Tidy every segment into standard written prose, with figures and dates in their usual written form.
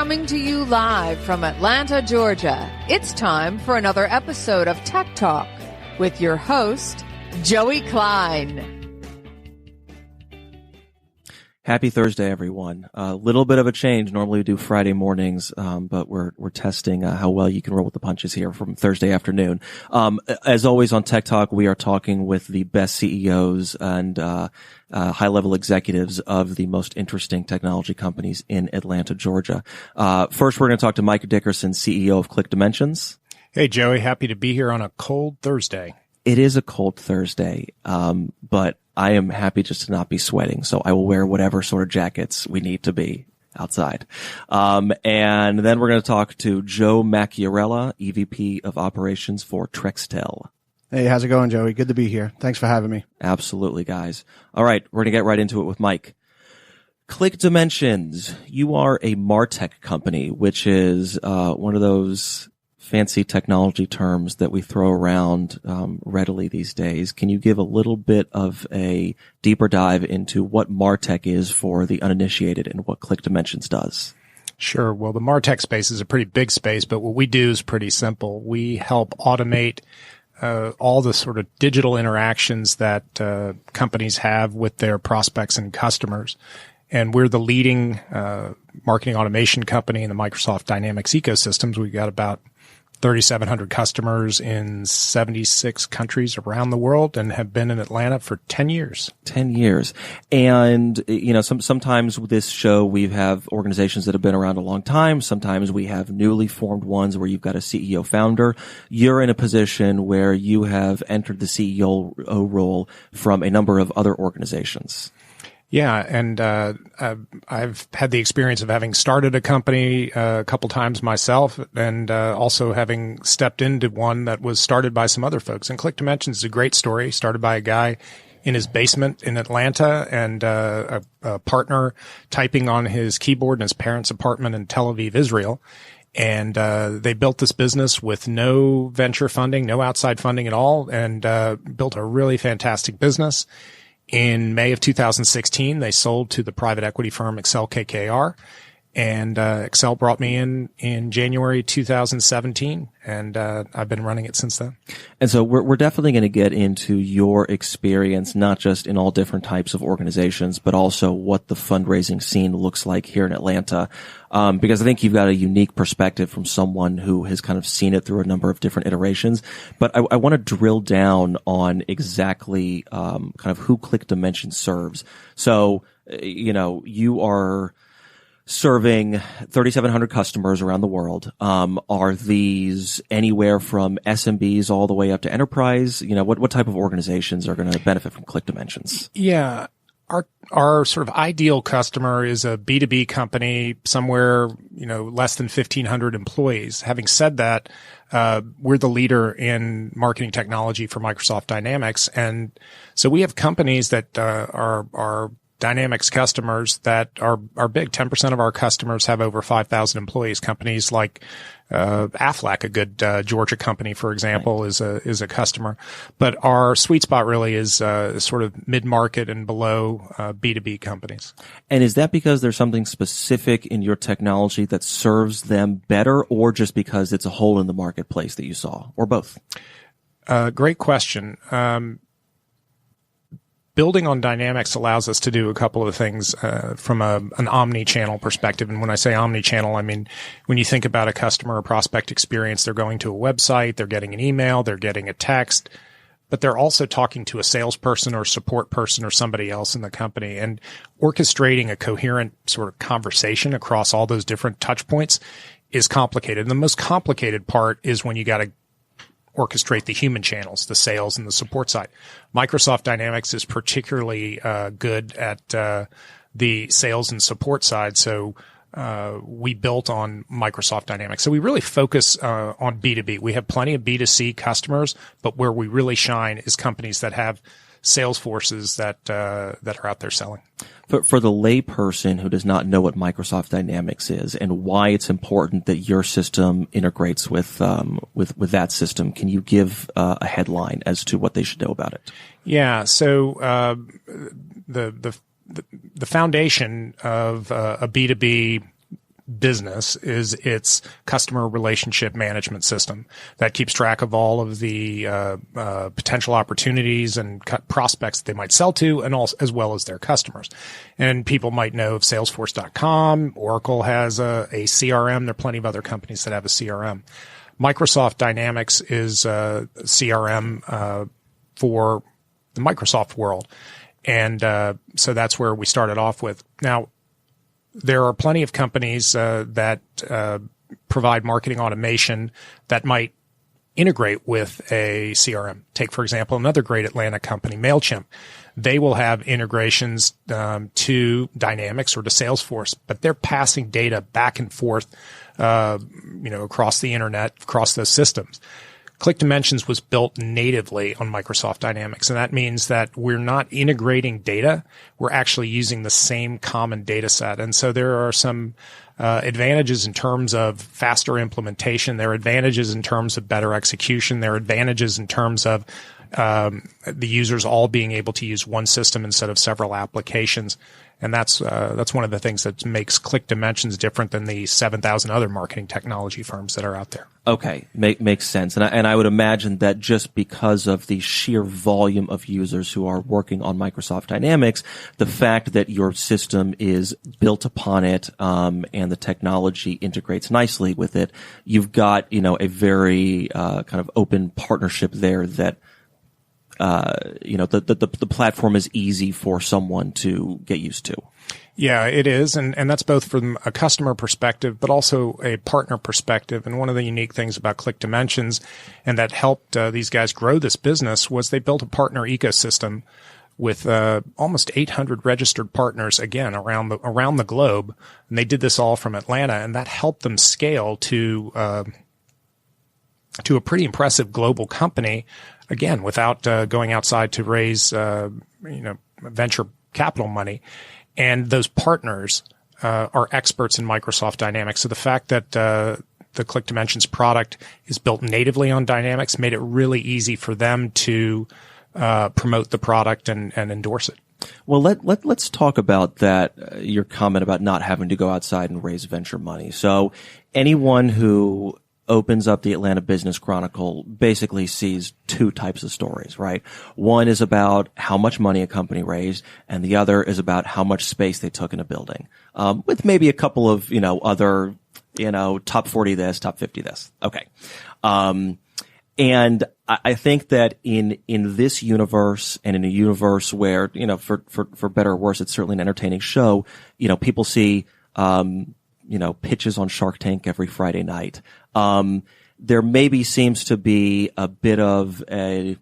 Coming to you live from Atlanta, Georgia, it's time for another episode of Tech Talk with your host, Joey Klein. Happy Thursday, everyone. A little bit of a change. Normally we do Friday mornings, but we're testing how well you can roll with the punches here from Thursday afternoon. As always on Tech Talk, we are talking with the best CEOs and high-level executives of the most interesting technology companies in Atlanta, Georgia. First, we're going to talk to Mike Dickerson, CEO of ClickDimensions. Hey, Joey. Happy to be here on a cold Thursday. It is a cold Thursday, but I am happy just to not be sweating, so I will wear whatever sort of jackets we need to be outside. And then we're going to talk to Joe Macchiarella, EVP of Operations for Trextel. Hey, how's it going, Joey? Good to be here. Thanks for having me. Absolutely, guys. All right, we're going to get right into it with Mike. ClickDimensions, you are a MarTech company, which is one of those fancy technology terms that we throw around readily these days. Can you give a little bit of a deeper dive into what MarTech is for the uninitiated and what ClickDimensions does? Sure. Well, the MarTech space is a pretty big space, but what we do is pretty simple. We help automate all the sort of digital interactions that companies have with their prospects and customers. And we're the leading marketing automation company in the Microsoft Dynamics ecosystems. We've got about 3,700 customers in 76 countries around the world and have been in Atlanta for 10 years. 10 years. And, you know, sometimes with this show, we have organizations that have been around a long time. Sometimes we have newly formed ones where you've got a CEO founder. You're in a position where you have entered the CEO role from a number of other organizations. Yeah, and I've had the experience of having started a company a couple times myself, and also having stepped into one that was started by some other folks. And ClickDimensions is a great story, started by a guy in his basement in Atlanta and a partner typing on his keyboard in his parents' apartment in Tel Aviv, Israel. And they built this business with no venture funding, no outside funding at all, and built a really fantastic business. In May of 2016, they sold to the private equity firm Excel KKR, and Excel brought me in January 2017, and I've been running it since then. And so we're definitely going to get into your experience, not just in all different types of organizations, but also what the fundraising scene looks like here in Atlanta. Because I think you've got a unique perspective from someone who has kind of seen it through a number of different iterations. But I want to drill down on exactly kind of who ClickDimensions serves. So, you know, you are serving 3,700 customers around the world. Are these anywhere from SMBs all the way up to enterprise? You know, what type of organizations are going to benefit from ClickDimensions? Yeah. Our sort of ideal customer is a B2B company, somewhere, you know, less than 1,500 employees. Having said that, we're the leader in marketing technology for Microsoft Dynamics. And so we have companies that are Dynamics customers that are big. 10% of our customers have over 5,000 employees. Companies like Aflac, a good Georgia company, for example, is a customer. But our sweet spot really is sort of mid-market and below B2B companies. And is that because there's something specific in your technology that serves them better, or just because it's a hole in the marketplace that you saw, or both? Great question. Building on Dynamics allows us to do a couple of things from an omni-channel perspective. And when I say omni-channel, I mean when you think about a customer or prospect experience, they're going to a website, they're getting an email, they're getting a text, but they're also talking to a salesperson or support person or somebody else in the company. And orchestrating a coherent sort of conversation across all those different touch points is complicated. And the most complicated part is when you got to orchestrate the human channels, the sales and the support side. Microsoft Dynamics is particularly good at the sales and support side. So we built on Microsoft Dynamics. So we really focus on B2B. We have plenty of B2C customers, but where we really shine is companies that have sales forces that are out there selling. For the layperson who does not know what Microsoft Dynamics is and why it's important that your system integrates with that system, can you give a headline as to what they should know about it? Yeah. So the foundation of a B2B business is its customer relationship management system that keeps track of all of the potential opportunities and prospects that they might sell to, and also as well as their customers. And people might know of Salesforce.com. Oracle has a CRM. There are plenty of other companies that have a CRM. Microsoft Dynamics is a CRM for the Microsoft world. And so that's where we started off with. Now, there are plenty of companies that provide marketing automation that might integrate with a CRM. Take, for example, another great Atlanta company, MailChimp. They will have integrations to Dynamics or to Salesforce, but they're passing data back and forth, across the internet, across those systems. ClickDimensions was built natively on Microsoft Dynamics, and that means that we're not integrating data. We're actually using the same common data set. And so there are some advantages in terms of faster implementation. There are advantages in terms of better execution. There are advantages in terms of the users all being able to use one system instead of several applications. And that's one of the things that makes ClickDimensions different than the 7,000 other marketing technology firms that are out there. Okay, makes sense. And I would imagine that just because of the sheer volume of users who are working on Microsoft Dynamics, the fact that your system is built upon it, and the technology integrates nicely with it, you've got, a very, kind of open partnership there that, the platform is easy for someone to get used to. Yeah, it is. And that's both from a customer perspective, but also a partner perspective. And one of the unique things about ClickDimensions and that helped these guys grow this business was they built a partner ecosystem with almost 800 registered partners, again, around the globe. And they did this all from Atlanta, and that helped them scale to a pretty impressive global company, again, without going outside to raise venture capital money. And those partners are experts in Microsoft Dynamics. So the fact that the ClickDimensions product is built natively on Dynamics made it really easy for them to promote the product and endorse it. Well, let's talk about that, your comment about not having to go outside and raise venture money. So anyone who opens up the Atlanta Business Chronicle basically sees two types of stories, right? One is about how much money a company raised, and the other is about how much space they took in a building, with maybe a couple of, other, top 40 this, top 50 this. Okay. And I think that in this universe and in a universe where, for better or worse, it's certainly an entertaining show, people see, pitches on Shark Tank every Friday night. There maybe seems to be a bit of the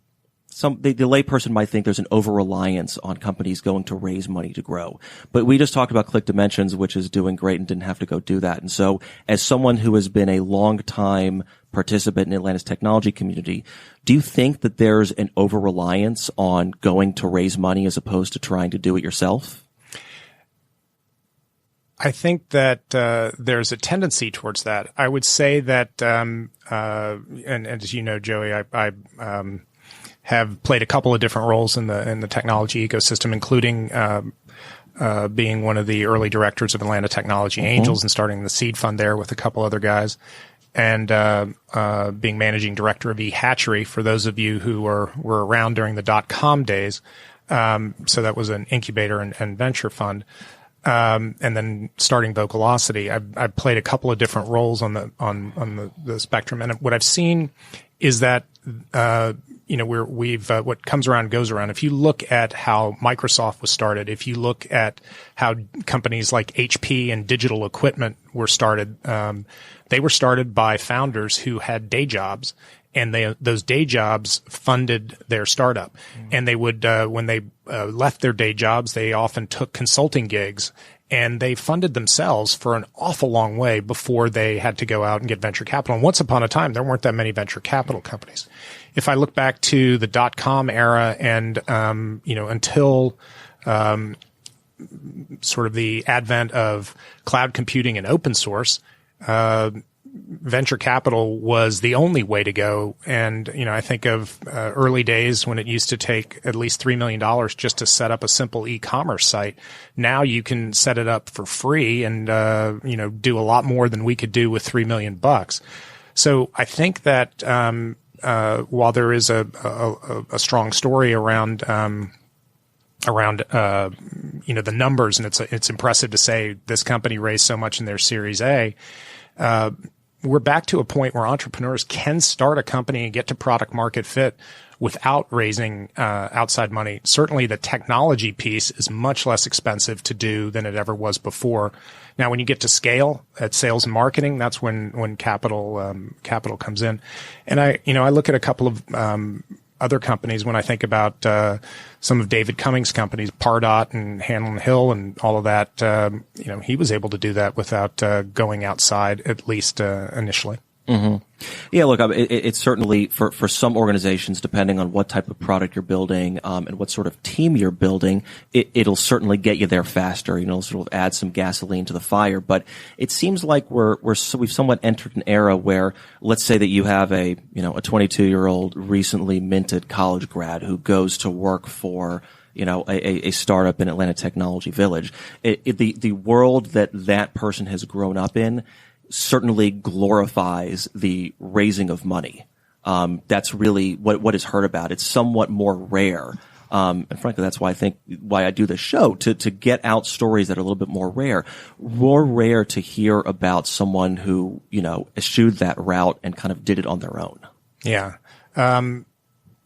layperson might think there's an over-reliance on companies going to raise money to grow. But we just talked about ClickDimensions, which is doing great and didn't have to go do that. And so as someone who has been a long-time participant in Atlanta's technology community, do you think that there's an over-reliance on going to raise money as opposed to trying to do it yourself? I think that there's a tendency towards that. I would say that, and as you know, Joey, I have played a couple of different roles in the technology ecosystem, including being one of the early directors of Atlanta Technology Angels and starting the seed fund there with a couple other guys, and being managing director of eHatchery for those of you who were around during the .com days. So that was an incubator and venture fund. And then starting Vocalocity, I've played a couple of different roles on the spectrum, and what I've seen is that what comes around goes around. If you look at how Microsoft was started, if you look at how companies like HP and Digital Equipment were started, they were started by founders who had day jobs. And those day jobs funded their startup. And they would, when they left their day jobs, they often took consulting gigs, and they funded themselves for an awful long way before they had to go out and get venture capital. And once upon a time, there weren't that many venture capital companies. If I look back to the .com era and, until, sort of the advent of cloud computing and open source, venture capital was the only way to go. And, I think of early days when it used to take at least $3 million just to set up a simple e-commerce site. Now you can set it up for free and, do a lot more than we could do with $3 million. So I think that, while there is a strong story around the numbers, and it's impressive to say this company raised so much in their Series A, we're back to a point where entrepreneurs can start a company and get to product market fit without raising outside money. Certainly the technology piece is much less expensive to do than it ever was before. Now, when you get to scale at sales and marketing, that's when capital comes in. And I look at a couple of other companies when I think about some of David Cummings' companies, Pardot and Hanlon Hill and all of that. He was able to do that without going outside, at least initially. Mm-hmm. Yeah, look, it's certainly for some organizations, depending on what type of product you're building, and what sort of team you're building, it'll certainly get you there faster, sort of add some gasoline to the fire. But it seems like we've somewhat entered an era where, let's say that you have a 22-year-old recently minted college grad who goes to work for, a startup in Atlanta Technology Village. The world that person has grown up in certainly glorifies the raising of money. That's really what is heard about. It's somewhat more rare. And frankly, that's why I do this show, to get out stories that are a little bit more rare to hear about someone who, eschewed that route and kind of did it on their own. Yeah.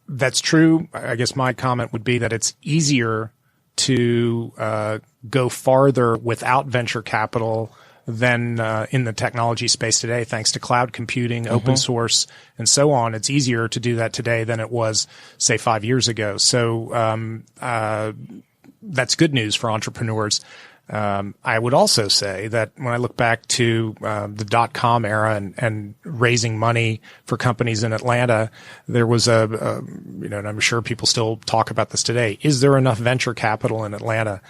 That's true. I guess my comment would be that it's easier to, go farther without venture capital than in the technology space today, thanks to cloud computing, open source, and so on. It's easier to do that today than it was, say, 5 years ago. So that's good news for entrepreneurs. I would also say that when I look back to the .com era and raising money for companies in Atlanta, there was and I'm sure people still talk about this today. Is there enough venture capital in Atlanta?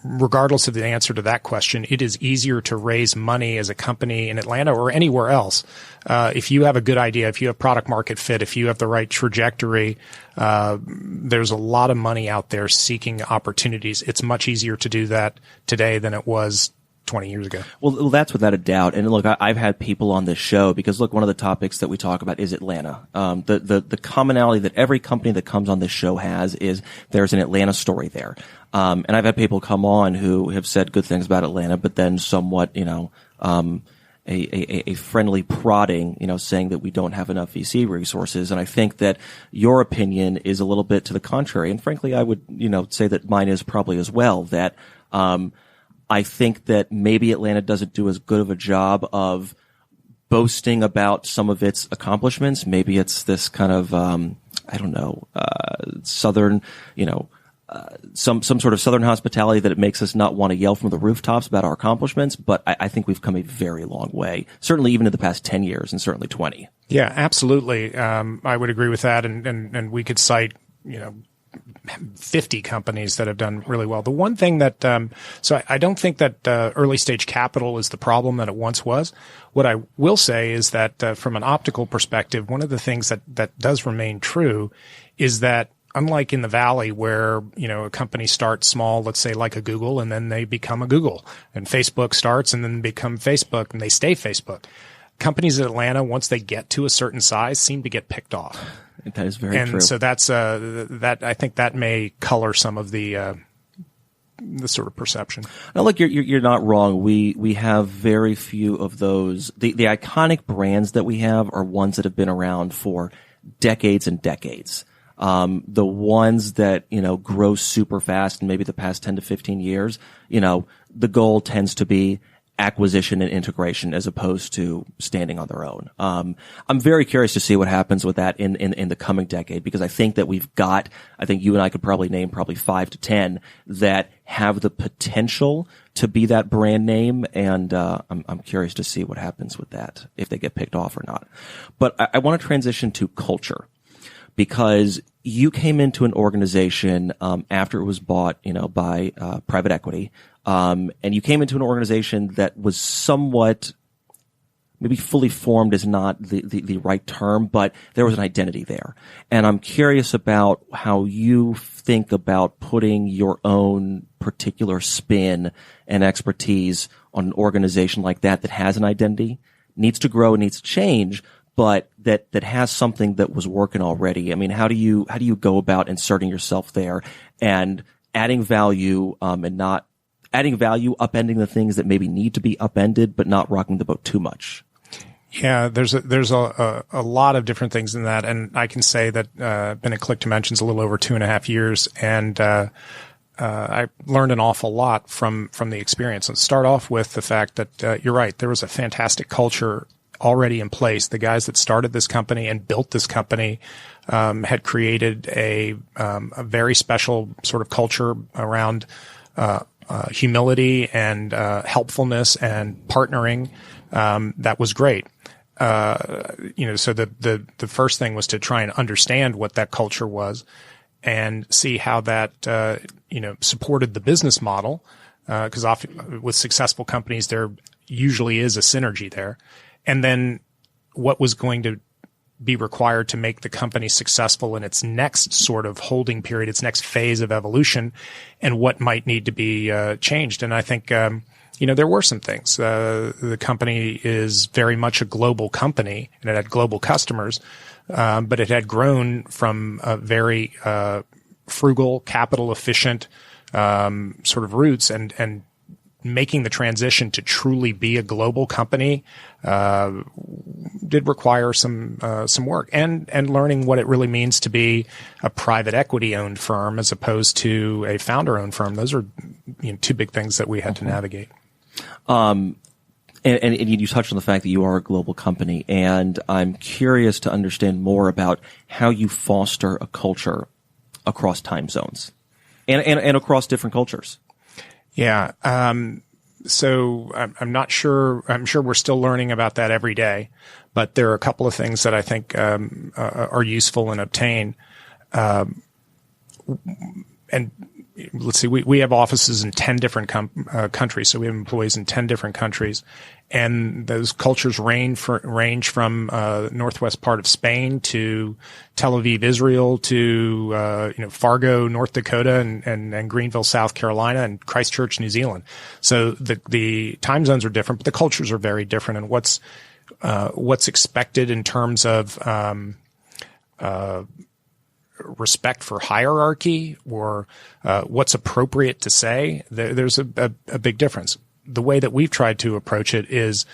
Regardless of the answer to that question, it is easier to raise money as a company in Atlanta or anywhere else. If you have a good idea, if you have product market fit, if you have the right trajectory, there's a lot of money out there seeking opportunities. It's much easier to do that today than it was 20 years ago. Well, that's without a doubt. And look, I've had people on this show because look, one of the topics that we talk about is Atlanta. The commonality that every company that comes on this show has is there's an Atlanta story there. And I've had people come on who have said good things about Atlanta, but then somewhat, a friendly prodding, saying that we don't have enough VC resources. And I think that your opinion is a little bit to the contrary. And frankly, I would, say that mine is probably as well, that, I think that maybe Atlanta doesn't do as good of a job of boasting about some of its accomplishments. Maybe it's this kind of, southern, some sort of southern hospitality that it makes us not want to yell from the rooftops about our accomplishments. But I think we've come a very long way, certainly even in the past 10 years and certainly 20. Yeah, absolutely. I would agree with that. And we could cite, 50 companies that have done really well. The one thing that, so I don't think that early stage capital is the problem that it once was. What I will say is that from an optical perspective, one of the things that does remain true is that unlike in the Valley where, a company starts small, let's say like a Google, and then they become a Google, and Facebook starts and then become Facebook and they stay Facebook. Companies in Atlanta, once they get to a certain size, seem to get picked off. That is very true. And so that's that. I think that may color some of the sort of perception. Now, look, you're not wrong. We have very few of those. The iconic brands that we have are ones that have been around for decades and decades. The ones that grow super fast in maybe the past 10 to 15 years, the goal tends to be acquisition and integration as opposed to standing on their own. I'm very curious to see what happens with that in the coming decade, because I think that I think you and I could probably name 5 to 10 that have the potential to be that brand name. And, I'm curious to see what happens with that, if they get picked off or not. But I want to transition to culture, because you came into an organization, after it was bought, by, private equity. And you came into an organization that was somewhat maybe fully formed is not the right term, but there was an identity there. And I'm curious about how you think about putting your own particular spin and expertise on an organization like that has an identity, needs to grow, needs to change, but that has something that was working already. I mean, how do you go about inserting yourself there and adding value, and not adding value, upending the things that maybe need to be upended, but not rocking the boat too much? Yeah, there's a lot of different things in that, and I can say that I've been at ClickDimensions a little over 2.5 years, and I learned an awful lot from the experience. And start off with the fact that you're right, there was a fantastic culture already in place. The guys that started this company and built this company had created a very special sort of culture around humility and helpfulness and partnering. That was great. So the first thing was to try and understand what that culture was and see how that, supported the business model. Cause often with successful companies, there usually is a synergy there. And then what was going to be required to make the company successful in its next sort of holding period, its next phase of evolution, and what might need to be changed. And I think, there were some things. The company is very much a global company, and it had global customers, but it had grown from a very frugal, capital efficient sort of roots, and making the transition to truly be a global company did require some work, and learning what it really means to be a private equity owned firm as opposed to a founder owned firm. Those are two big things that we had to navigate. And you touched on the fact that you are a global company, and I'm curious to understand more about how you foster a culture across time zones and across different cultures. Yeah. So I'm not sure. I'm sure we're still learning about that every day, but there are a couple of things that I think are useful and obtain. And let's see, we have offices in 10 different countries. So we have employees in 10 different countries, and those cultures range from northwest part of Spain to Tel Aviv, Israel, to Fargo, North Dakota, and Greenville, South Carolina, and Christchurch, New Zealand. So the time zones are different, but the cultures are very different. And what's expected in terms of respect for hierarchy, or what's appropriate to say, there's a big difference. The way that we've tried to approach it is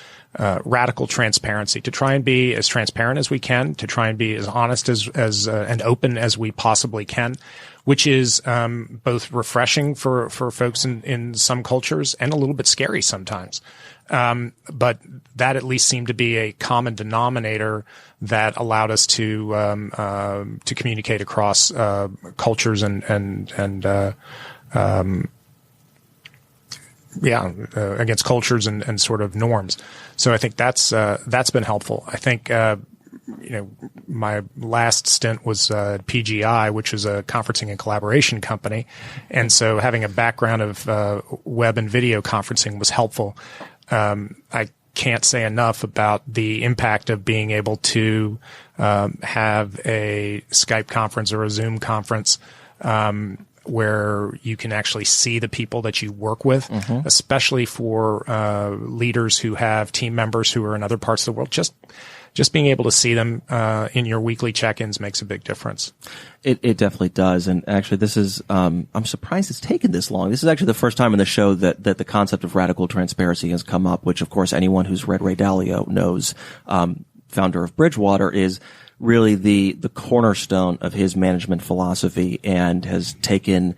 radical transparency, to try and be as transparent as we can, to try and be as honest as and open as we possibly can, which is both refreshing for folks in some cultures and a little bit scary sometimes. But that at least seemed to be a common denominator that allowed us to communicate across cultures and against cultures and sort of norms. So I think that's been helpful. I think my last stint was PGI, which is a conferencing and collaboration company, and so having a background of web and video conferencing was helpful. I can't say enough about the impact of being able to have a Skype conference or a Zoom conference where you can actually see the people that you work with, especially for leaders who have team members who are in other parts of the world. Just being able to see them in your weekly check-ins makes a big difference. It definitely does. And actually, this is I'm surprised it's taken this long. This is actually the first time in the show that the concept of radical transparency has come up, which, of course, anyone who's read Ray Dalio knows, founder of Bridgewater, is really the cornerstone of his management philosophy, and has taken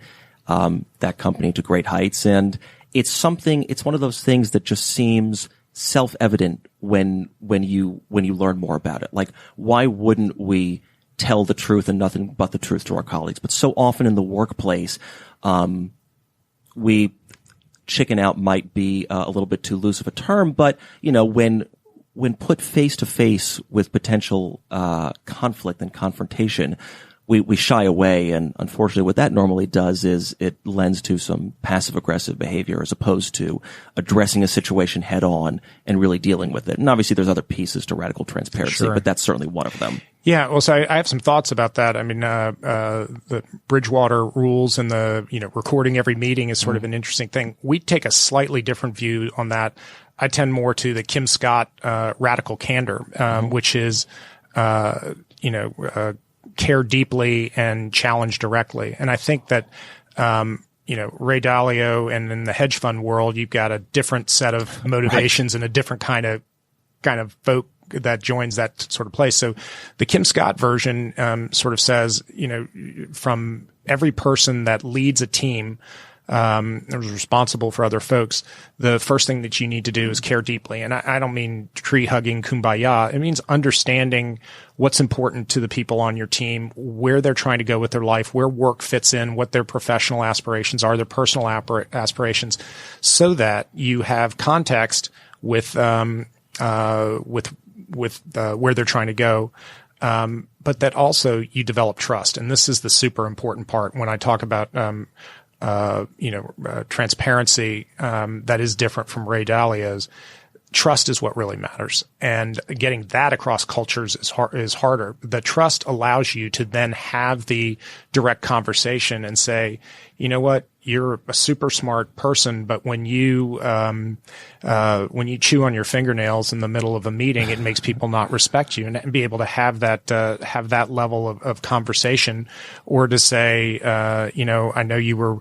that company to great heights. And it's one of those things that just seems self-evident when you learn more about it. Like, why wouldn't we tell the truth and nothing but the truth to our colleagues? But so often in the workplace, we chicken out might be a little bit too loose of a term, but when put face to face with potential conflict and confrontation, we shy away. And unfortunately, what that normally does is it lends to some passive aggressive behavior as opposed to addressing a situation head on and really dealing with it. And obviously there's other pieces to radical transparency, but that's certainly one of them. Yeah. Well, so I have some thoughts about that. I mean, the Bridgewater rules and the, recording every meeting is sort of an interesting thing. We take a slightly different view on that. I tend more to the Kim Scott, radical candor, which is, care deeply and challenge directly. And I think that, Ray Dalio and in the hedge fund world, you've got a different set of motivations and a different kind of folk that joins that sort of place. So the Kim Scott version, sort of says, from every person that leads a team, is responsible for other folks, the first thing that you need to do is care deeply. And I don't mean tree hugging kumbaya. It means understanding what's important to the people on your team, where they're trying to go with their life, where work fits in, what their professional aspirations are, their personal aspirations, so that you have context with where they're trying to go. But that also you develop trust. And this is the super important part when I talk about, transparency, that is different from Ray Dalio's. Trust is what really matters. And getting that across cultures is harder. The trust allows you to then have the direct conversation and say, you know what? You're a super smart person, but when you chew on your fingernails in the middle of a meeting, it makes people not respect you, and be able to have that level of conversation, or to say, I know you were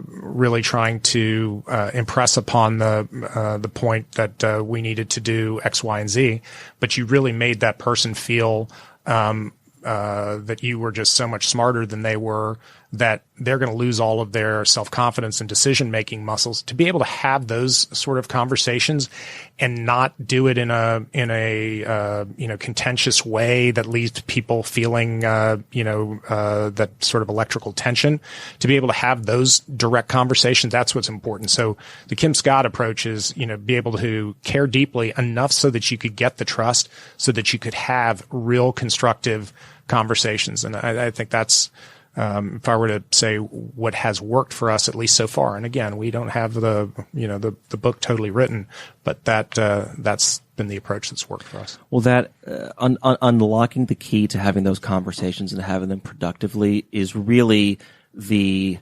really trying to impress upon the point that we needed to do X, Y, and Z, but you really made that person feel that you were just so much smarter than they were, that they're going to lose all of their self-confidence and decision-making muscles. To be able to have those sort of conversations and not do it in a contentious way that leads to people feeling, that sort of electrical tension. To be able to have those direct conversations, that's what's important. So the Kim Scott approach is, be able to care deeply enough so that you could get the trust, so that you could have real constructive conversations. And I think that's, if I were to say what has worked for us, at least so far, and again, we don't have the book totally written, but that's been the approach that's worked for us. Well, that unlocking the key to having those conversations and having them productively is really the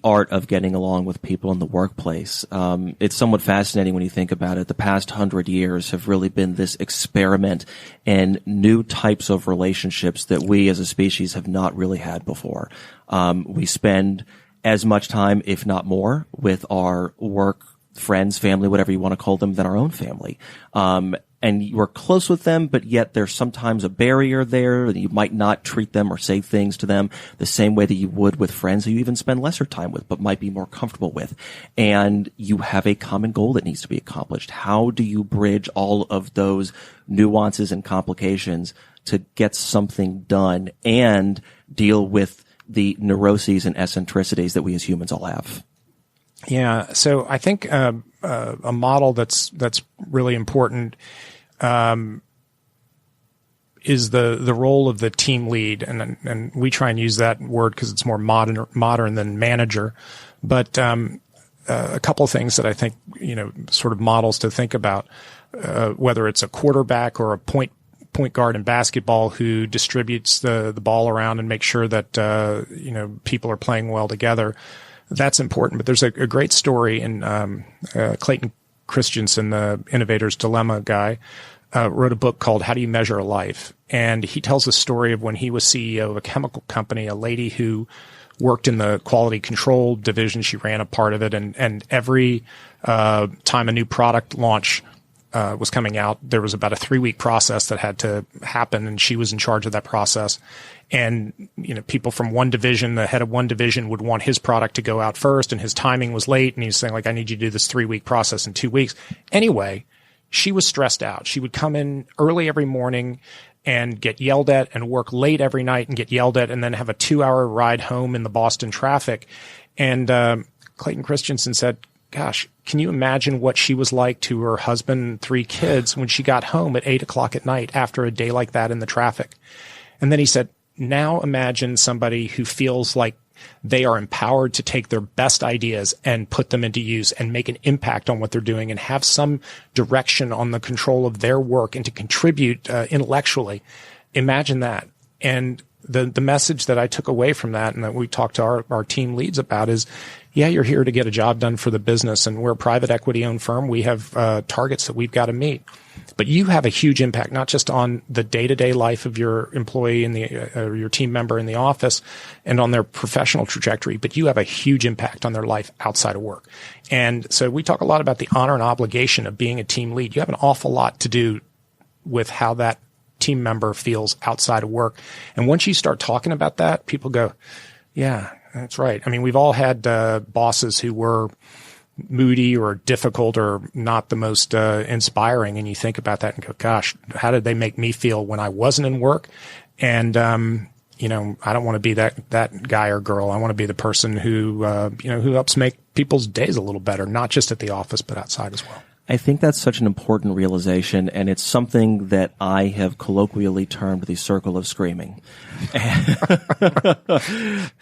art of getting along with people in the workplace. It's somewhat fascinating when you think about it. The past 100 years have really been this experiment in new types of relationships that we as a species have not really had before. We spend as much time, if not more, with our work friends, family, whatever you want to call them, than our own family. And we're close with them, but yet there's sometimes a barrier there. You might not treat them or say things to them the same way that you would with friends who you even spend lesser time with, but might be more comfortable with. And you have a common goal that needs to be accomplished. How do you bridge all of those nuances and complications to get something done and deal with the neuroses and eccentricities that we as humans all have? Yeah. So I think, a model that's really important, is the role of the team lead. And we try and use that word because it's more modern than manager. But, a couple of things that I think, sort of models to think about, whether it's a quarterback or a point guard in basketball who distributes the ball around and makes sure that, people are playing well together. That's important. But there's a great story in, Clayton Christensen, the Innovator's Dilemma guy, wrote a book called How Do You Measure a Life? And he tells a story of when he was CEO of a chemical company, a lady who worked in the quality control division. She ran a part of it. And every, time a new product launch, was coming out, there was about a 3-week process that had to happen. And she was in charge of that process. And, people from one division, the head of one division would want his product to go out first, and his timing was late. And he's saying, I need you to do this 3-week process in 2 weeks. Anyway, she was stressed out. She would come in early every morning and get yelled at, and work late every night and get yelled at, and then have a 2-hour ride home in the Boston traffic. And, Clayton Christensen said, gosh, can you imagine what she was like to her husband and 3 kids when she got home at 8:00 at night after a day like that in the traffic? And then he said, now imagine somebody who feels like they are empowered to take their best ideas and put them into use and make an impact on what they're doing and have some direction on the control of their work and to contribute intellectually. Imagine that. And the message that I took away from that and that we talked to our team leads about is, yeah, you're here to get a job done for the business, and we're a private equity owned firm. We have targets that we've got to meet. But you have a huge impact, not just on the day-to-day life of your employee and your team member in the office and on their professional trajectory, but you have a huge impact on their life outside of work. And so we talk a lot about the honor and obligation of being a team lead. You have an awful lot to do with how that team member feels outside of work. And once you start talking about that, people go, yeah, that's right. I mean, we've all had bosses who were moody or difficult or not the most inspiring. And you think about that and go, gosh, how did they make me feel when I wasn't in work? And, I don't want to be that guy or girl. I want to be the person who helps make people's days a little better, not just at the office, but outside as well. I think that's such an important realization, and it's something that I have colloquially termed the circle of screaming.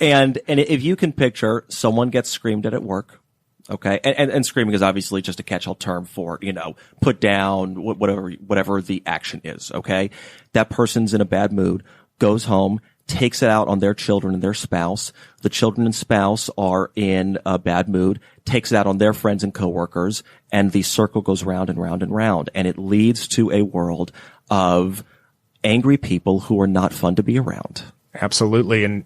And if you can picture someone gets screamed at work, okay, and screaming is obviously just a catch-all term for, put down, whatever the action is, okay? That person's in a bad mood, goes home, takes it out on their children and their spouse. The children and spouse are in a bad mood, takes it out on their friends and coworkers, and the circle goes round and round and round. And it leads to a world of angry people who are not fun to be around. Absolutely. And,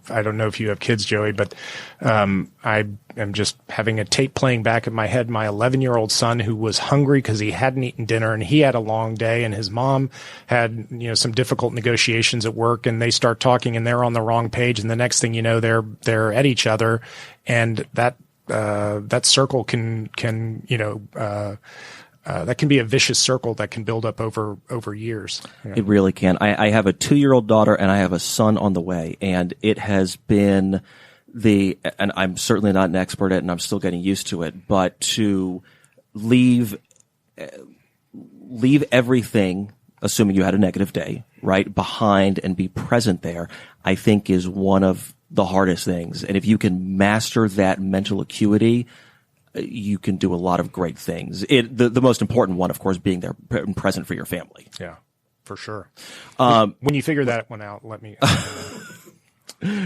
I don't know if you have kids, Joey, but I am just having a tape playing back in my head, my 11-year-old son who was hungry because he hadn't eaten dinner and he had a long day, and his mom had, some difficult negotiations at work, and they start talking and they're on the wrong page. And the next thing you know, they're at each other, and that circle can that can be a vicious circle that can build up over years. Yeah. It really can. I have a 2-year-old daughter and I have a son on the way, and it has been and I'm certainly not an expert at it and I'm still getting used to it, but to leave everything, assuming you had a negative day, right, behind and be present there, I think is one of the hardest things. And if you can master that mental acuity, you can do a lot of great things. The most important one, of course, being there and present for your family. Yeah, for sure. When you figure that one out, let me.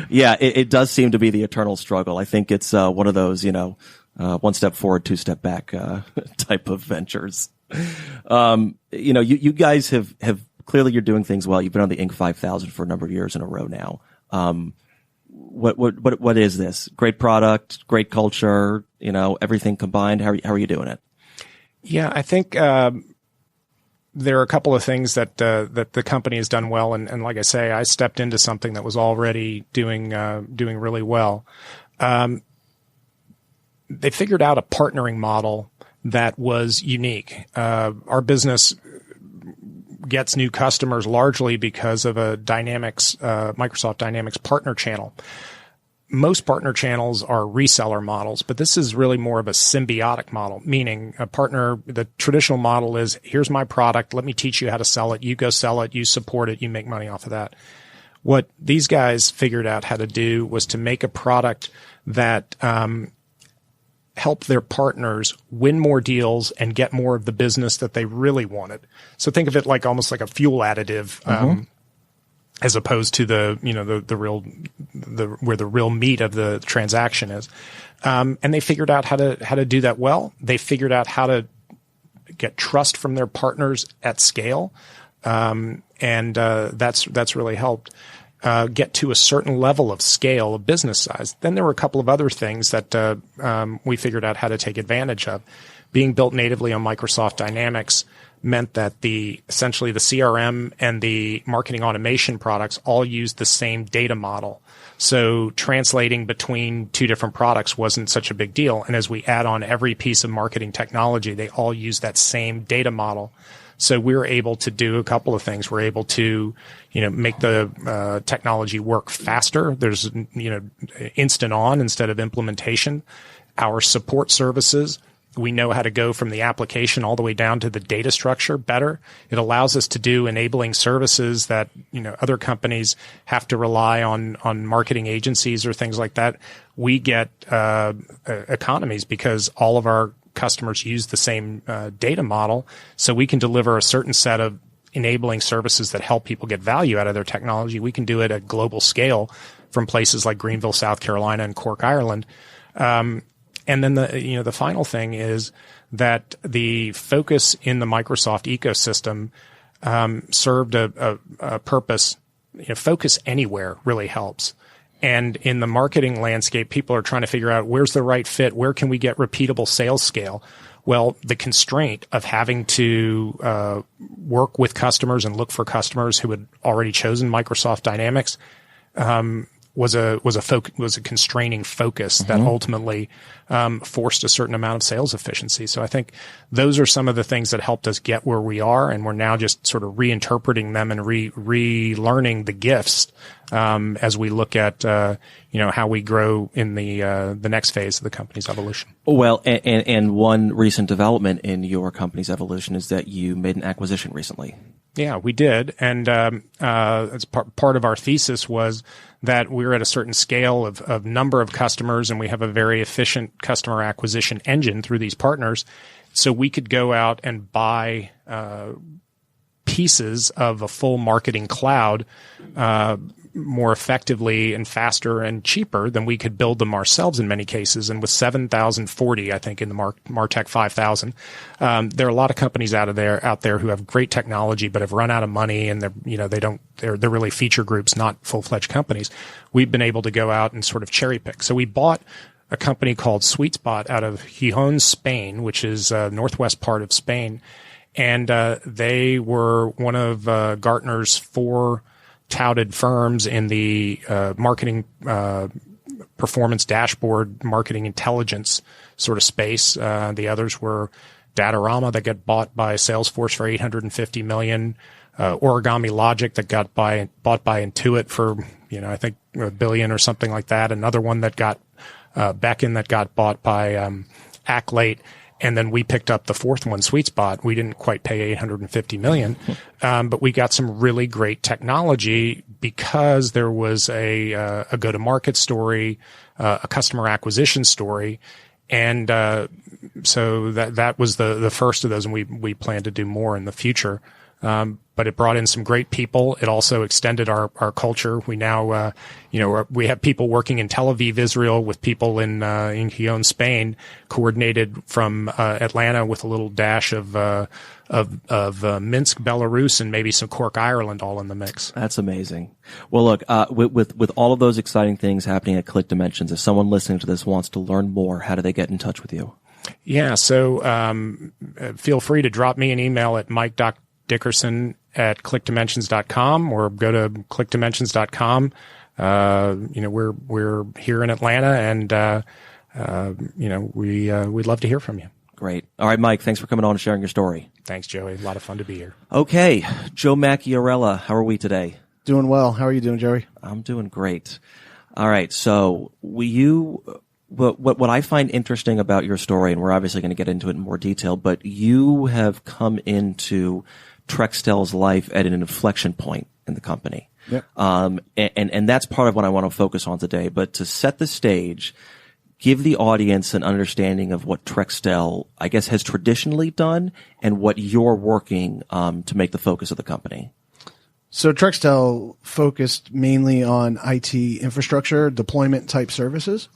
Yeah, it does seem to be the eternal struggle. I think it's one of those, one step forward, 2 step back type of ventures. You guys have clearly you're doing things well. You've been on the Inc. 5000 for a number of years in a row now. What is this? Great product, great culture, everything combined. How are you doing it? Yeah, I think there are a couple of things that the company has done well, and like I say, I stepped into something that was already doing really well. They figured out a partnering model that was unique. Our business gets new customers largely because of a Microsoft Dynamics partner channel. Most partner channels are reseller models, but this is really more of a symbiotic model, meaning the traditional model is, here's my product, let me teach you how to sell it, you go sell it, you support it, you make money off of that. What these guys figured out how to do was to make a product that help their partners win more deals and get more of the business that they really wanted. So think of it like almost like a fuel additive, as opposed to where the real meat of the transaction is. And they figured out how to do that well. They figured out how to get trust from their partners at scale. And that's really helped get to a certain level of scale of business size. Then there were a couple of other things that we figured out how to take advantage of. Being built natively on Microsoft Dynamics meant that essentially the CRM and the marketing automation products all used the same data model. So translating between 2 different products wasn't such a big deal. And as we add on every piece of marketing technology, they all use that same data model. So we're able to do a couple of things. We're able to, make the technology work faster. There's, instant on instead of implementation. Our support services We know how to go from the application all the way down to the data structure better. It allows us to do enabling services that, other companies have to rely on marketing agencies or things like that. We get economies because all of our customers use the same data model. So we can deliver a certain set of enabling services that help people get value out of their technology. We can do it at global scale from places like Greenville, South Carolina, and Cork, Ireland. And then the final thing is that the focus in the Microsoft ecosystem served a purpose. Focus anywhere really helps. And in the marketing landscape, people are trying to figure out where's the right fit, where can we get repeatable sales scale. Well, the constraint of having to work with customers and look for customers who had already chosen Microsoft Dynamics was a constraining focus that ultimately forced a certain amount of sales efficiency. So I think those are some of the things that helped us get where we are, and we're now just sort of reinterpreting them and relearning the gifts as we look at how we grow in the next phase of the company's evolution. Well, and one recent development in your company's evolution is that you made an acquisition recently. Yeah, we did. And as part of our thesis was that we were at a certain scale of number of customers, and we have a very efficient customer acquisition engine through these partners. So we could go out and buy pieces of a full marketing cloud more effectively and faster and cheaper than we could build them ourselves in many cases. And with 7,040, I think, in the Martech 5,000, there are a lot of companies out there who have great technology but have run out of money, and they're really feature groups, not full-fledged companies. We've been able to go out and sort of cherry pick. So we bought a company called Sweet Spot out of Gijón, Spain, which is northwest part of Spain. And they were one of Gartner's 4 touted firms in the marketing performance dashboard, marketing intelligence sort of space. The others were Datorama, that got bought by Salesforce for $850 million, Origami Logic that got bought by Intuit for, I think $1 billion or something like that. Another one that got Beacon that got bought by Acklate. And then we picked up the 4th one, Sweet Spot. We didn't quite pay $850 million, but we got some really great technology because there was a go-to-market story, a customer acquisition story. And so that was the first of those, and we plan to do more in the future. But it brought in some great people. It also extended our culture. We now, we have people working in Tel Aviv, Israel, with people in Gijón, Spain, coordinated from Atlanta with a little dash of Minsk, Belarus, and maybe some Cork, Ireland, all in the mix. That's amazing. Well, look, with all of those exciting things happening at ClickDimensions, if someone listening to this wants to learn more, how do they get in touch with you? Yeah, so feel free to drop me an email at mike.dickerson@clickdimensions.com or go to clickdimensions.com. We're here in Atlanta, and we'd love to hear from you. Great. All right, Mike, thanks for coming on and sharing your story. Thanks, Joey. A lot of fun to be here. Okay, Joe Macchiarella, how are we today? Doing well. How are you doing, Joey? I'm doing great. All right, so what I find interesting about your story, and we're obviously going to get into it in more detail, but you have come into Trextel's life at an inflection point in the company. Yep. And that's part of what I want to focus on today. But to set the stage, give the audience an understanding of what Trextel, I guess, has traditionally done and what you're working to make the focus of the company. So Trextel focused mainly on IT infrastructure, deployment type services,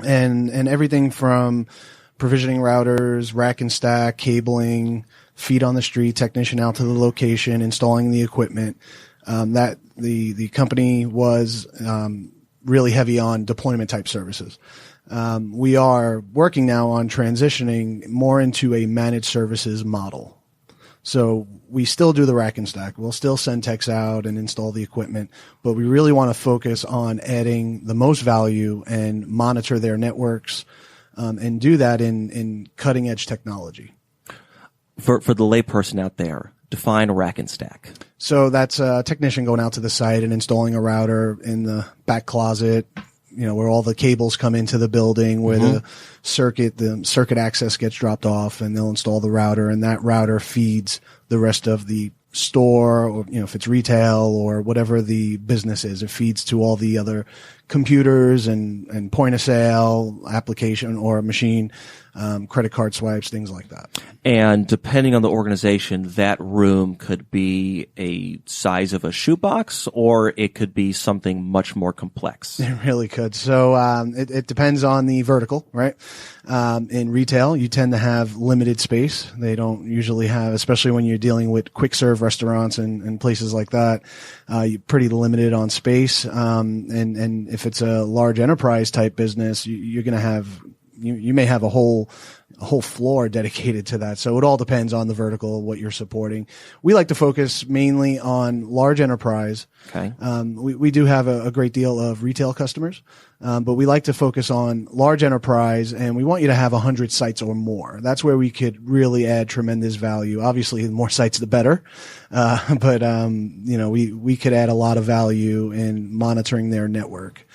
and everything from provisioning routers, rack and stack, cabling, feet on the street, technician out to the location, installing the equipment. That the company was really heavy on deployment type services. We are working now on transitioning more into a managed services model. So we still do the rack and stack. We'll still send techs out and install the equipment, but we really want to focus on adding the most value and monitor their networks, and do that in cutting edge technology. For the layperson out there, define a rack and stack. So that's a technician going out to the site and installing a router in the back closet, where all the cables come into the building, where the circuit access gets dropped off, and they'll install the router, and that router feeds the rest of the store, or if it's retail or whatever the business is, it feeds to all the other computers and point of sale application or machine, credit card swipes, things like that. And depending on the organization, that room could be a size of a shoebox, or it could be something much more complex. It really could. So it depends on the vertical, right? In retail, you tend to have limited space. They don't usually have, especially when you're dealing with quick serve restaurants and places like that, you're pretty limited on space. And if it's a large enterprise type business, you're going to have, you may have a whole floor dedicated to that. So it all depends on the vertical, what you're supporting. We like to focus mainly on large enterprise. Okay. We do have a great deal of retail customers, but we like to focus on large enterprise, and we want you to have 100 sites or more. That's where we could really add tremendous value. Obviously, the more sites, the better. But we could add a lot of value in monitoring their network.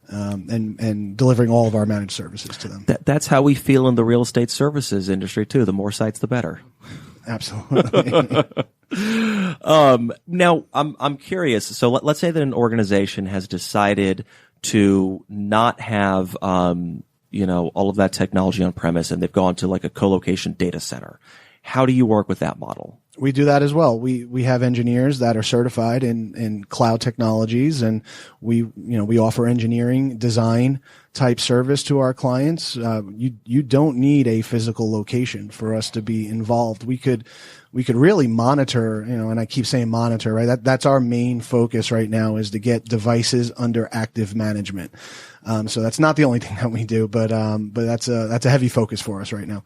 And delivering all of our managed services to them. That's how we feel in the real estate services industry too. The more sites, the better. Absolutely. Now I'm curious. So let's say that an organization has decided to not have, all of that technology on premise, and they've gone to like a co-location data center. How do you work with that model? We do that as well. We have engineers that are certified in cloud technologies, and we offer engineering design type service to our clients. You don't need a physical location for us to be involved. We could really monitor, and I keep saying monitor, right? That's our main focus right now, is to get devices under active management. So that's not the only thing that we do, but that's a heavy focus for us right now.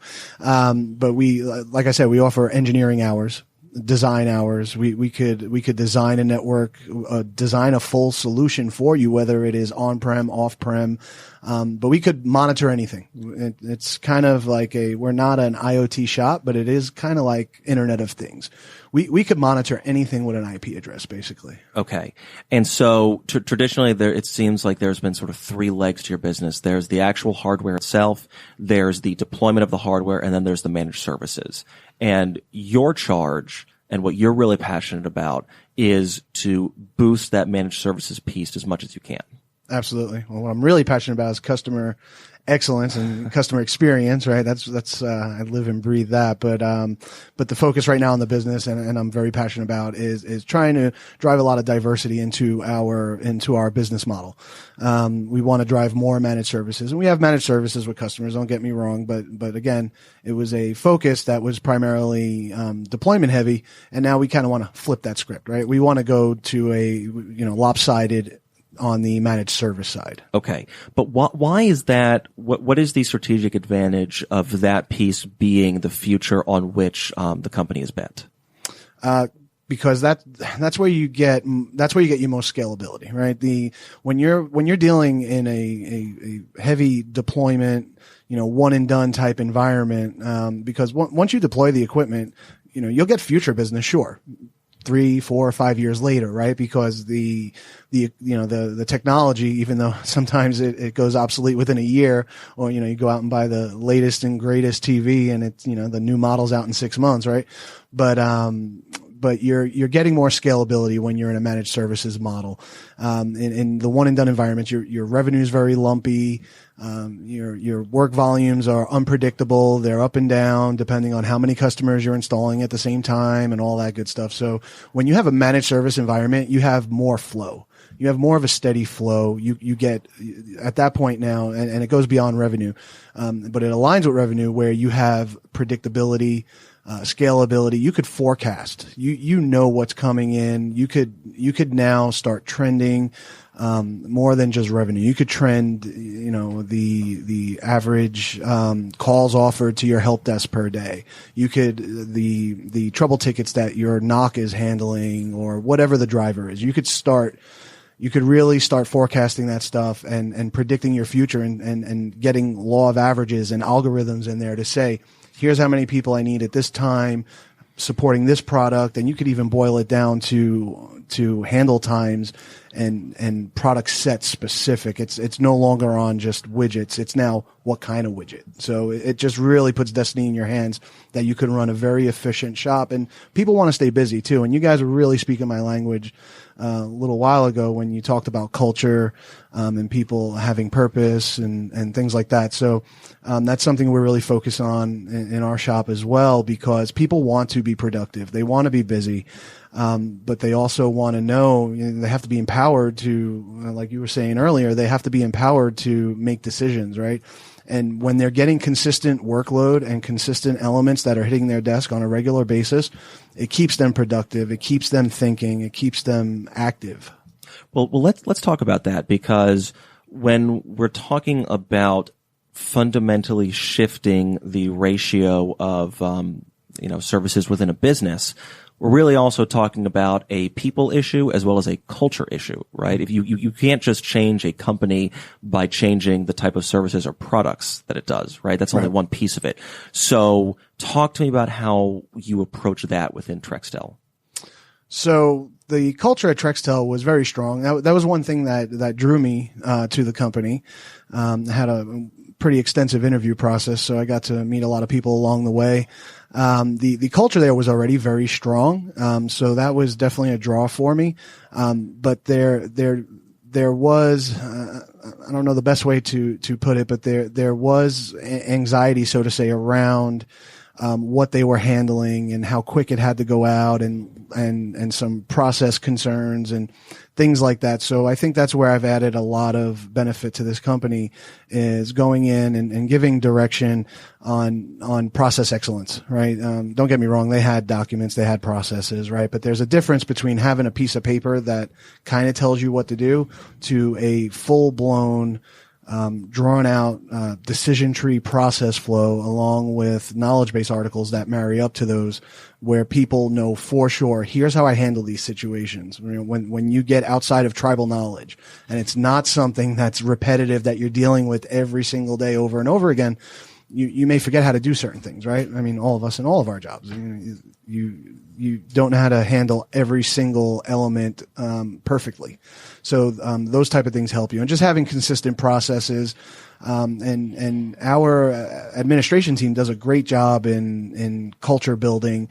But we, like I said, we offer engineering hours, design hours. We could design a network, design a full solution for you, whether it is on-prem, off-prem. But we could monitor anything. It's kind of like we're not an IoT shop, but it is kind of like Internet of Things. We could monitor anything with an IP address, basically. Okay. And so traditionally it seems like there's been sort of three legs to your business. There's the actual hardware itself, there's the deployment of the hardware, and then there's the managed services. And your charge and what you're really passionate about is to boost that managed services piece as much as you can. Absolutely. Well, what I'm really passionate about is customer excellence and customer experience, right? That's I live and breathe that. But the focus right now on the business, and I'm very passionate about, is trying to drive a lot of diversity into our business model. We want to drive more managed services, and we have managed services with customers. Don't get me wrong, but again, it was a focus that was primarily deployment heavy, and now we kind of want to flip that script, right? We want to go to a lopsided on the managed service side. Okay. But why is that? What is the strategic advantage of that piece being the future on which the company is bet? Because that's where you get your most scalability, right? When you're dealing in a heavy deployment, one and done type environment, because once you deploy the equipment, you'll get future business, sure, 3, 4, 5 years later, right? Because the technology, even though sometimes it goes obsolete within a year, or, you go out and buy the latest and greatest TV and it's, the new model's out in 6 months, right? But you're getting more scalability when you're in a managed services model. In the one and done environment, your revenue is very lumpy. Your work volumes are unpredictable. They're up and down depending on how many customers you're installing at the same time and all that good stuff. So when you have a managed service environment, you have more flow. You have more of a steady flow. You get at that point now, and it goes beyond revenue. But it aligns with revenue where you have predictability, scalability. You could forecast. You know what's coming in. You could now start trending more than just revenue. You could trend, the average calls offered to your help desk per day. You could the trouble tickets that your NOC is handling, or whatever the driver is. You could really start forecasting that stuff and predicting your future and getting law of averages and algorithms in there to say, here's how many people I need at this time supporting this product, and you could even boil it down to handle times and product set specific. It's no longer on just widgets. It's now what kind of widget. So it just really puts destiny in your hands that you can run a very efficient shop, and people want to stay busy too. And you guys were really speaking my language a little while ago when you talked about culture and people having purpose and things like that. So that's something we're really focused on in our shop as well, because people want to be productive. They want to be busy. But they also want to know, they have to be empowered to, like you were saying earlier, they have to be empowered to make decisions, right? And when they're getting consistent workload and consistent elements that are hitting their desk on a regular basis, it keeps them productive. It keeps them thinking. It keeps them active. Well, let's talk about that, because when we're talking about fundamentally shifting the ratio of, services within a business, we're really also talking about a people issue as well as a culture issue, right? If you can't just change a company by changing the type of services or products that it does, right? That's only one piece of it. So talk to me about how you approach that within Trextel. So the culture at Trextel was very strong. That was one thing that drew me to the company. I had a pretty extensive interview process, so I got to meet a lot of people along the way. The culture there was already very strong. So that was definitely a draw for me. But there was, I don't know the best way to put it, but there was anxiety, so to say, around what they were handling and how quick it had to go out, and some process concerns and things like that. So I think that's where I've added a lot of benefit to this company, is going in and giving direction on process excellence, right? Don't get me wrong. They had documents, they had processes, right? But there's a difference between having a piece of paper that kind of tells you what to do to a full blown, drawn out, decision tree process flow, along with knowledge base articles that marry up to those, where people know for sure, here's how I handle these situations. When you get outside of tribal knowledge, and it's not something that's repetitive that you're dealing with every single day over and over again, you may forget how to do certain things, right? I mean, all of us in all of our jobs, you don't know how to handle every single element perfectly. So those type of things help you, and just having consistent processes. And our administration team does a great job in culture building.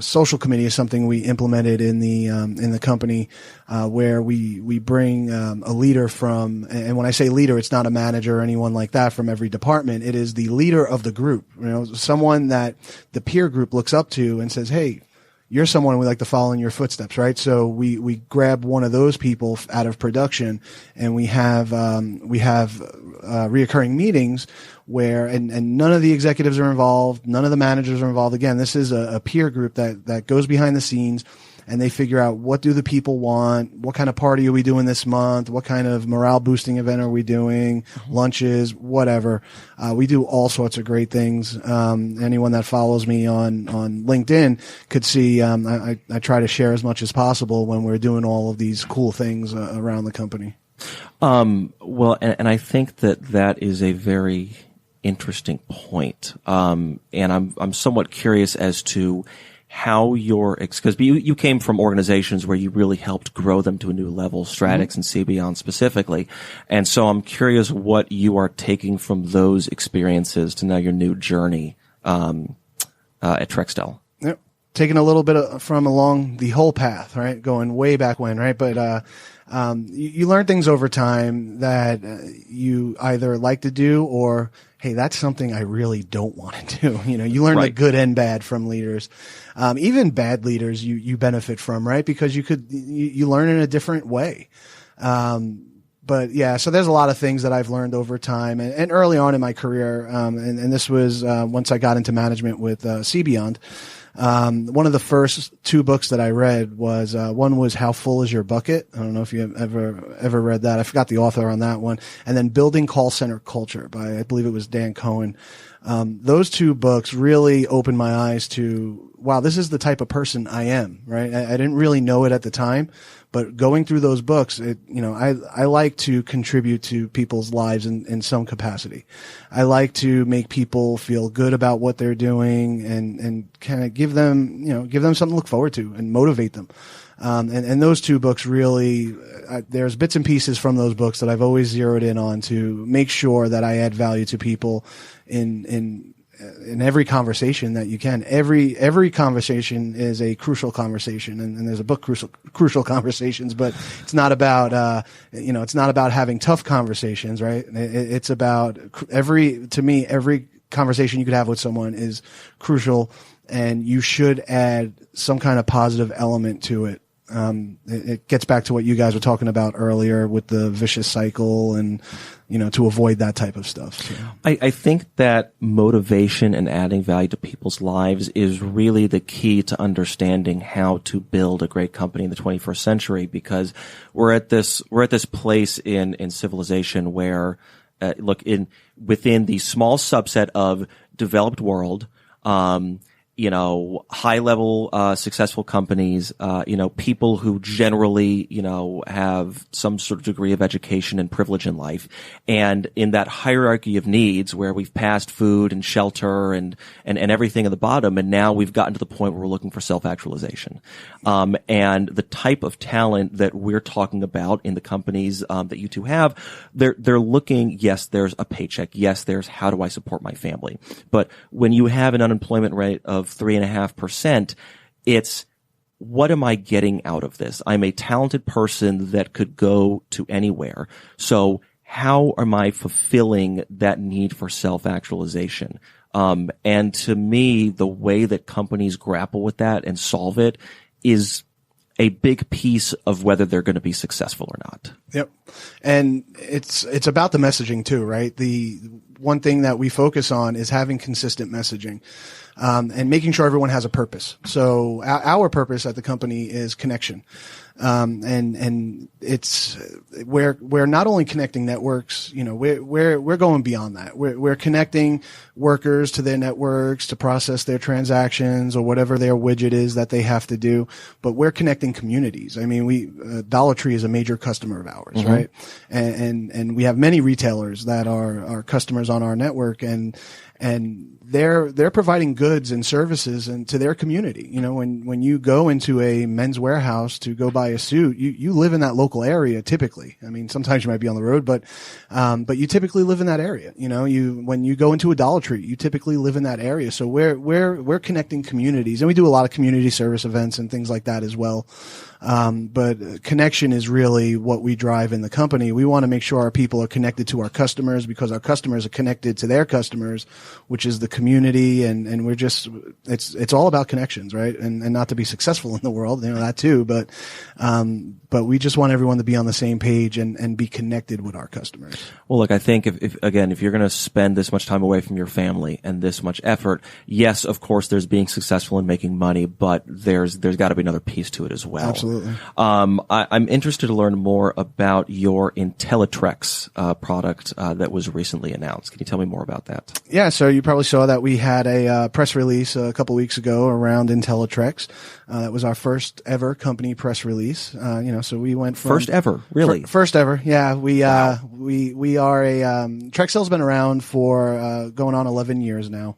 Social committee is something we implemented in the company, where we bring a leader from, and when I say leader, it's not a manager or anyone like that from every department. It is the leader of the group, someone that the peer group looks up to and says, hey, you're someone we like to follow in your footsteps, right? So we grab one of those people out of production, and we have reoccurring meetings where, and none of the executives are involved, none of the managers are involved. Again, this is a peer group that goes behind the scenes, and they figure out, what do the people want? What kind of party are we doing this month? What kind of morale boosting event are we doing? Lunches, whatever. We do all sorts of great things. Anyone that follows me on LinkedIn could see, I try to share as much as possible when we're doing all of these cool things around the company. Well, and I think that is a very interesting point. And I'm somewhat curious as to how because you came from organizations where you really helped grow them to a new level, Stratix and CBeyond specifically. And so I'm curious what you are taking from those experiences to now your new journey, at Trextel. Yep. Taking a little bit from along the whole path, right? Going way back when, right? But, you learn things over time that you either like to do, or, hey, that's something I really don't want to do. You learn the good and bad from leaders. Even bad leaders you benefit from, right? Because you learn in a different way. But yeah, so there's a lot of things that I've learned over time, and early on in my career. And this was, once I got into management with, CBeyond. One of the first two books that I read was, one was How Full Is Your Bucket? I don't know if you have ever read that. I forgot the author on that one. And then Building Call Center Culture by, I believe it was Dan Cohen. Those two books really opened my eyes to, wow, this is the type of person I am, right? I didn't really know it at the time, But going through those books, I like to contribute to people's lives in some capacity. I like to make people feel good about what they're doing and kind of give them something to look forward to and motivate them. And those two books really, there's bits and pieces from those books that I've always zeroed in on to make sure that I add value to people in every conversation that you can. Every conversation is a crucial conversation, and there's a book, Crucial Conversations, but it's not about, it's not about having tough conversations, right? It's about every conversation you could have with someone is crucial, and you should add some kind of positive element to it. It gets back to what you guys were talking about earlier with the vicious cycle and, to avoid that type of stuff. So. I think that motivation and adding value to people's lives is really the key to understanding how to build a great company in the 21st century, because we're at this place in civilization where, within the small subset of developed world, high level, successful companies, people who generally, have some sort of degree of education and privilege in life. And in that hierarchy of needs where we've passed food and shelter and everything at the bottom, and now we've gotten to the point where we're looking for self-actualization. And the type of talent that we're talking about in the companies, that you two have, they're looking, yes, there's a paycheck. Yes, there's how do I support my family? But when you have an unemployment rate of 3.5%, it's what am I getting out of this? I'm a talented person that could go to anywhere. So how am I fulfilling that need for self-actualization? And to me, the way that companies grapple with that and solve it is a big piece of whether they're going to be successful or not. Yep. And it's about the messaging too, right? The one thing that we focus on is having consistent messaging. And making sure everyone has a purpose. So our purpose at the company is connection. And it's, we're not only connecting networks, we're going beyond that. We're connecting workers to their networks to process their transactions or whatever their widget is that they have to do. But we're connecting communities. I mean, Dollar Tree is a major customer of ours, mm-hmm. right? And we have many retailers that are customers on our network, and they're providing goods and services and to their community. When you go into a Men's Warehouse to go buy a suit, you live in that local area typically. I mean, sometimes you might be on the road, but you typically live in that area. When you go into a Dollar Tree, you typically live in that area. So we're connecting communities, and we do a lot of community service events and things like that as well. But connection is really what we drive in the company. We want to make sure our people are connected to our customers, because our customers are connected to their customers, which is the community. And we're just, it's all about connections, right? And not to be successful in the world, that too. But we just want everyone to be on the same page and be connected with our customers. Well, look, I think if you're going to spend this much time away from your family and this much effort, yes, of course, there's being successful in making money, but there's got to be another piece to it as well. Absolutely. I'm interested to learn more about your IntelliTrex product that was recently announced. Can you tell me more about that? Yeah, so you probably saw that we had a press release a couple weeks ago around IntelliTrex. That was our first ever company press release. So we went from first ever, really? First ever, yeah. We are Trextel's been around for going on 11 years now.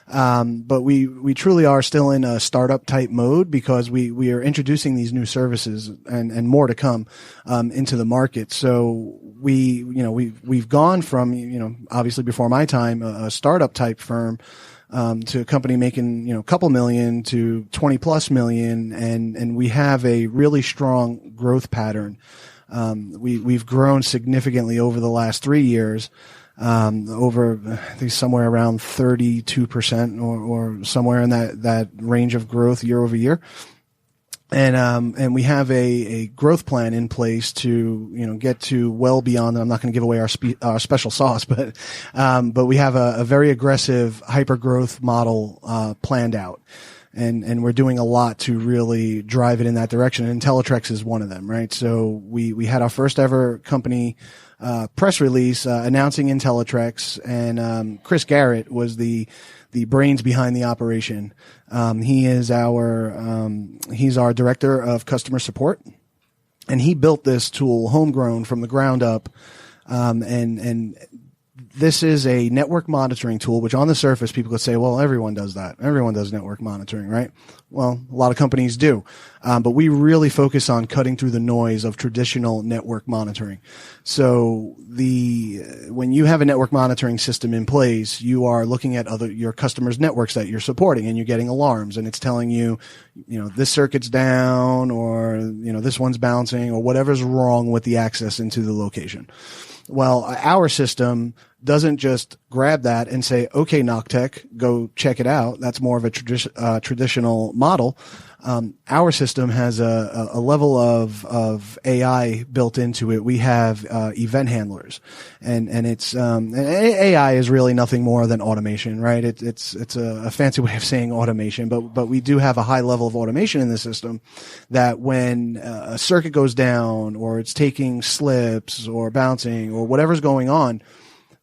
But we truly are still in a startup type mode, because we are introducing these new services and more to come, into the market. So we've gone from, obviously before my time, a startup type firm, to a company making, a couple million to 20 plus million. And we have a really strong growth pattern. We've grown significantly over the last 3 years. Over, I think somewhere around 32% or somewhere in that range of growth year over year. And we have a growth plan in place to, get to well beyond, and I'm not going to give away our special sauce, but we have a very aggressive hyper growth model, planned out. And we're doing a lot to really drive it in that direction. And IntelliTrex is one of them, right? So we had our first ever company press release announcing IntelliTrex, and Chris Garrett was the brains behind the operation. He's our director of customer support. And he built this tool homegrown from the ground up. And this is a network monitoring tool, which on the surface people could say, well, everyone does that. Everyone does network monitoring, right? Well, a lot of companies do. But we really focus on cutting through the noise of traditional network monitoring. So when you have a network monitoring system in place, you are looking at your customers' networks that you're supporting, and you're getting alarms, and it's telling you, this circuit's down, or, this one's bouncing, or whatever's wrong with the access into the location. Well, our system doesn't just grab that and say, okay, Noctech, go check it out. That's more of a traditional model. Our system has a level of AI built into it. We have event handlers, and it's AI is really nothing more than automation, right? It's a fancy way of saying automation, but we do have a high level of automation in the system that when a circuit goes down, or it's taking slips or bouncing or whatever's going on,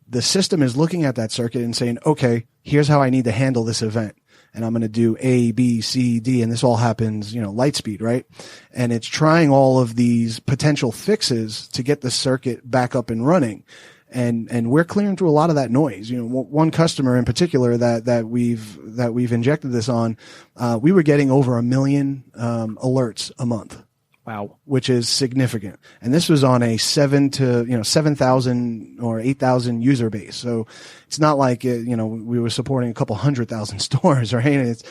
the system is looking at that circuit and saying, okay, here's how I need to handle this event. And I'm going to do A, B, C, D, and this all happens, light speed, right? And it's trying all of these potential fixes to get the circuit back up and running. And we're clearing through a lot of that noise. One customer in particular that we've injected this on, we were getting over 1 million alerts a month. Wow. Which is significant. And this was on a 7,000 or 8,000 user base. So it's not like, we were supporting a couple 100,000 stores, right? It's,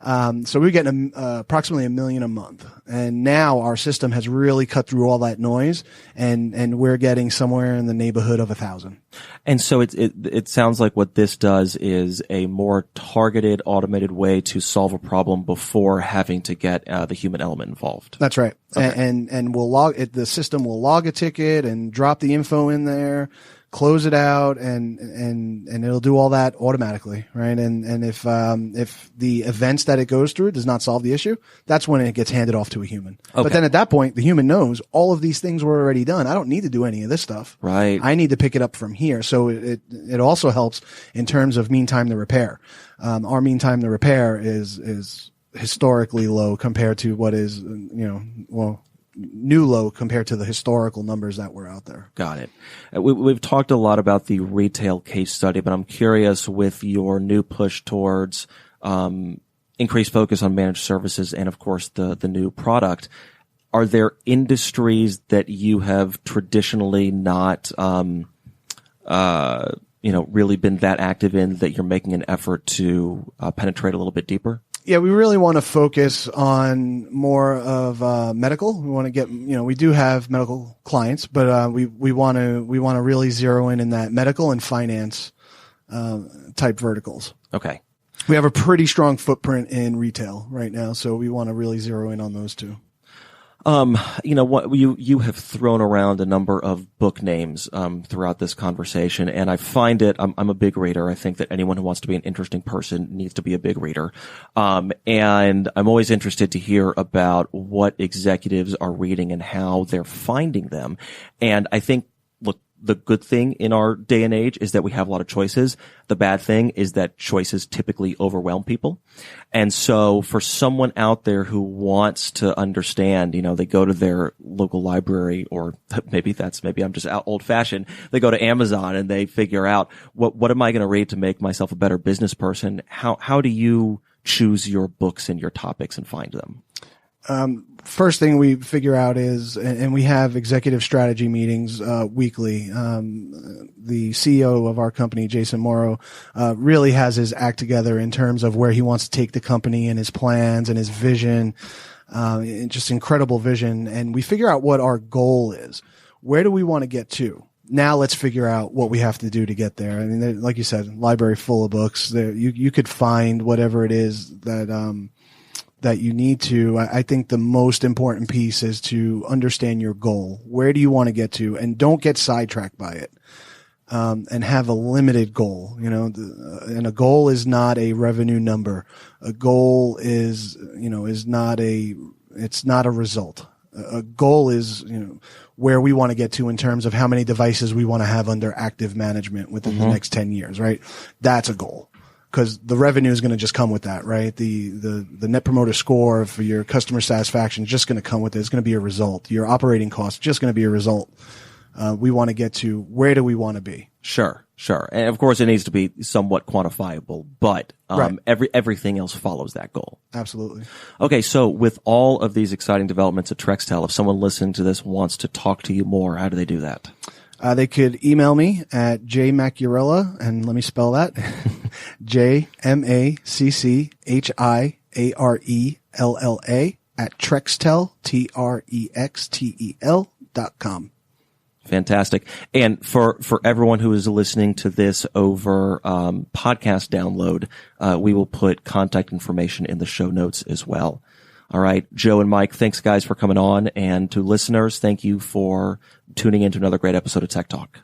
so we're getting approximately 1 million a month. And now our system has really cut through all that noise, and we're getting somewhere in the neighborhood of 1,000. And so it sounds like what this does is a more targeted, automated way to solve a problem before having to get the human element involved. That's right. Okay. And we'll log it. The system will log a ticket and drop the info in there, close it out, and it'll do all that automatically, right? And if the events that it goes through does not solve the issue, that's when it gets handed off to a human. Okay. But then at that point, the human knows all of these things were already done. I don't need to do any of this stuff. Right. I need to pick it up from here. So it also helps in terms of mean time to repair. Our mean time to repair is historically low compared to what is, new low compared to the historical numbers that were out there. Got it. We've talked a lot about the retail case study, but I'm curious, with your new push towards increased focus on managed services and, of course, the new product, are there industries that you have traditionally not really been that active in that you're making an effort to penetrate a little bit deeper? Yeah, we really want to focus on more of medical. We want to get, we do have medical clients, but we want to really zero in that medical and finance type verticals. Okay. We have a pretty strong footprint in retail right now, so we want to really zero in on those two. What you have thrown around a number of book names throughout this conversation, and I find it. I'm a big reader. I think that anyone who wants to be an interesting person needs to be a big reader. And I'm always interested to hear about what executives are reading and how they're finding them. And I think, look, the good thing in our day and age is that we have a lot of choices. The bad thing is that choices typically overwhelm people. And so for someone out there who wants to understand, they go to their local library, or maybe I'm just old fashioned. They go to Amazon and they figure out what am I going to read to make myself a better business person? How do you choose your books and your topics and find them? First thing we figure out is, and we have executive strategy meetings weekly. The CEO of our company, Jason Morrow, really has his act together in terms of where he wants to take the company and his plans and his vision, just incredible vision. And we figure out what our goal is. Where do we want to get to? Now let's figure out what we have to do to get there. I mean, like you said, library full of books. There, you could find whatever it is that you need to. I think the most important piece is to understand your goal. Where do you want to get to? And don't get sidetracked by it. And have a limited goal, and a goal is not a revenue number. A goal is not a result. A goal is, where we want to get to in terms of how many devices we want to have under active management within the next 10 years, right? That's a goal. because the revenue is going to just come with that, right? The net promoter score for your customer satisfaction is just going to come with it. It's going to be a result. Your operating costs just going to be a result. We want to get to where do we want to be? Sure. And of course it needs to be somewhat quantifiable, but Right. everything else follows that goal. Absolutely. Okay, so with all of these exciting developments at Trextel, if someone listening to this wants to talk to you more, how do they do that? They could email me at Macchiarella, and let me spell that. JMACCHIARELLA at Trextel, TREXTEL.com. Fantastic. And for everyone who is listening to this over podcast download, we will put contact information in the show notes as well. All right, Joe and Mike, thanks guys for coming on. And to listeners, thank you for tuning in to another great episode of Tech Talk.